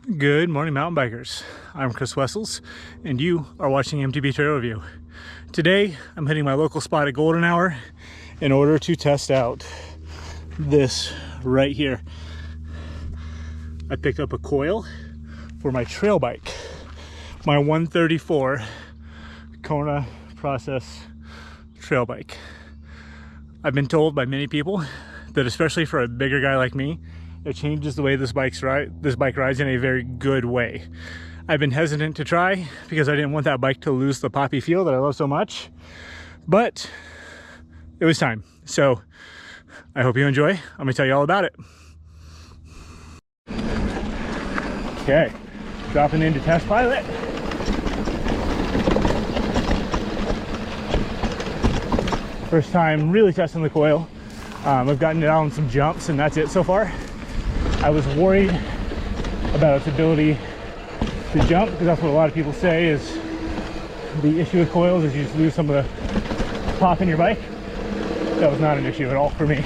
Good morning, mountain bikers. I'm Chris Wessels, and you are watching MTB Trail Review. Today, I'm hitting my local spot at Golden Hour in order to test out this right here. I picked up a coil for my trail bike, my 134 Kona Process trail bike. I've been told by many people that, especially for a bigger guy like me, it changes the way this bike rides in a very good way. I've been hesitant to try because I didn't want that bike to lose the poppy feel that I love so much, but it was time. So I hope you enjoy. I'm gonna tell you all about it. Okay, dropping into test pilot. First time really testing the coil. I've gotten it out on some jumps and that's it so far. I was worried about its ability to jump because that's what a lot of people say is the issue with coils, is you just lose some of the pop in your bike. That was not an issue at all for me.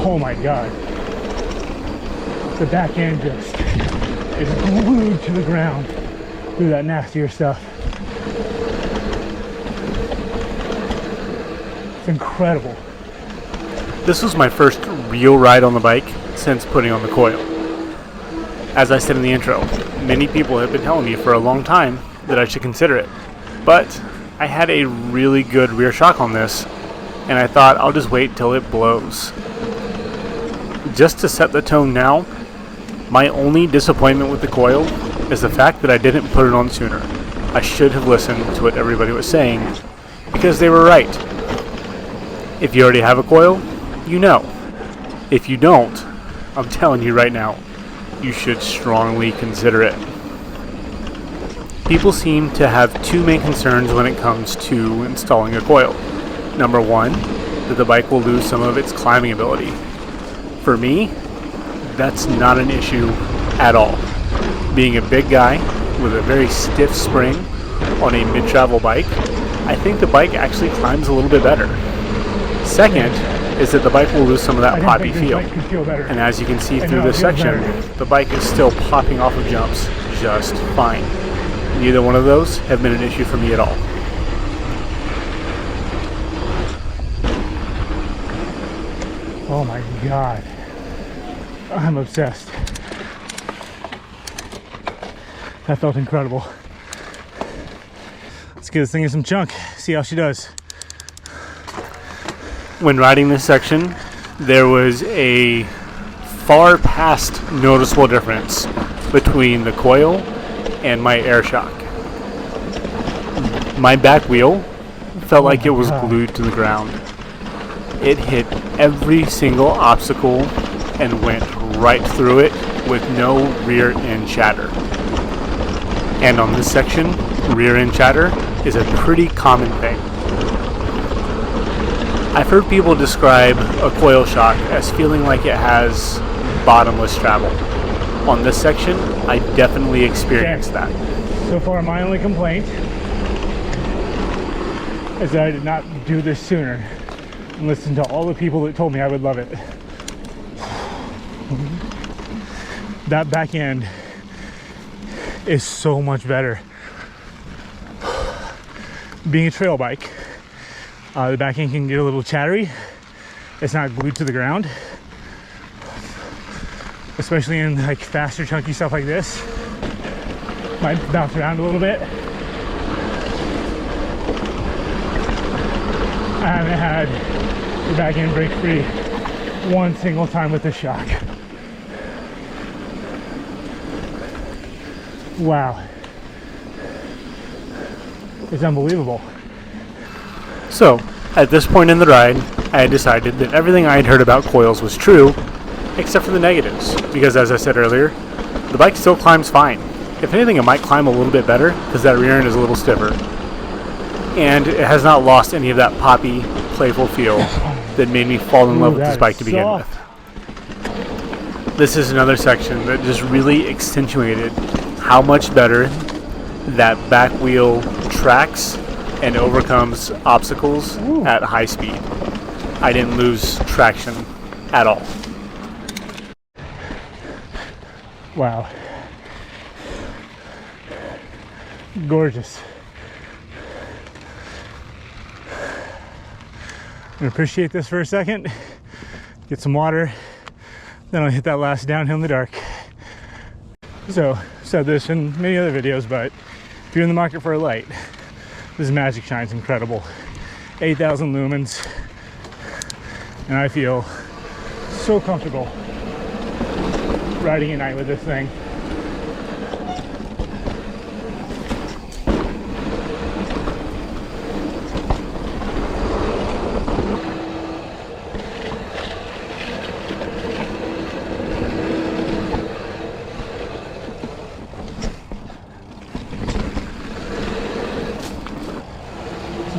Oh my god. The back end just is glued to the ground through that nastier stuff. It's incredible. This was my first real ride on the bike since putting on the coil. As I said in the intro, many people have been telling me for a long time that I should consider it, but I had a really good rear shock on this, and I thought I'll just wait till it blows. Just to set the tone now, my only disappointment with the coil is the fact that I didn't put it on sooner. I should have listened to what everybody was saying, because they were right. If you already have a coil, you know. If you don't, I'm telling you right now, you should strongly consider it. People seem to have two main concerns when it comes to installing a coil. Number one, that the bike will lose some of its climbing ability. For me, that's not an issue at all. Being a big guy with a very stiff spring on a mid-travel bike, I think the bike actually climbs a little bit better. Second is that the bike will lose some of that poppy feel. And as you can see through this section, the bike is still popping off of jumps just fine. Neither one of those have been an issue for me at all. Oh my god. I'm obsessed. That felt incredible. Let's give this thing in some chunk, see how she does. When riding this section, there was a far past noticeable difference between the coil and my air shock. My back wheel felt like it was glued to the ground. It hit every single obstacle and went right through it with no rear end chatter. And on this section, rear end chatter is a pretty common thing. I've heard people describe a coil shock as feeling like it has bottomless travel. On this section, I definitely experienced that. So far, my only complaint is that I did not do this sooner and listen to all the people that told me I would love it. That back end is so much better. Being a trail bike, the back end can get a little chattery. It's not glued to the ground, especially in like faster, chunky stuff like this. Might bounce around a little bit. I haven't had the back end break free one single time with this shock. Wow, it's unbelievable. So, at this point in the ride, I had decided that everything I had heard about coils was true, except for the negatives, because as I said earlier, the bike still climbs fine. If anything, it might climb a little bit better, because that rear end is a little stiffer. And it has not lost any of that poppy, playful feel that made me fall in love with this bike to begin with. This is another section that just really accentuated how much better that back wheel tracks and overcomes obstacles at high speed. I didn't lose traction at all. Wow. Gorgeous. I'm gonna appreciate this for a second, get some water, then I'll hit that last downhill in the dark. So, I've said this in many other videos, but if you're in the market for a light, this Magic Shine's incredible. 8,000 lumens, and I feel so comfortable riding at night with this thing.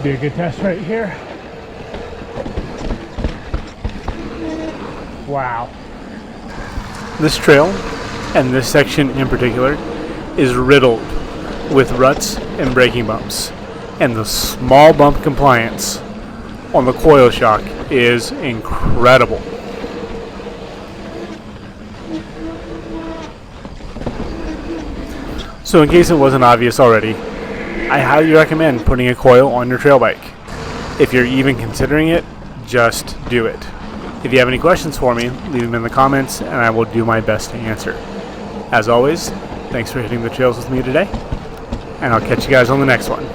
Be a good test right here. Wow. This trail, and this section in particular, is riddled with ruts and braking bumps. And the small bump compliance on the coil shock is incredible. So in case it wasn't obvious already, I highly recommend putting a coil on your trail bike. If you're even considering it, just do it. If you have any questions for me, leave them in the comments and I will do my best to answer. As always, thanks for hitting the trails with me today, and I'll catch you guys on the next one.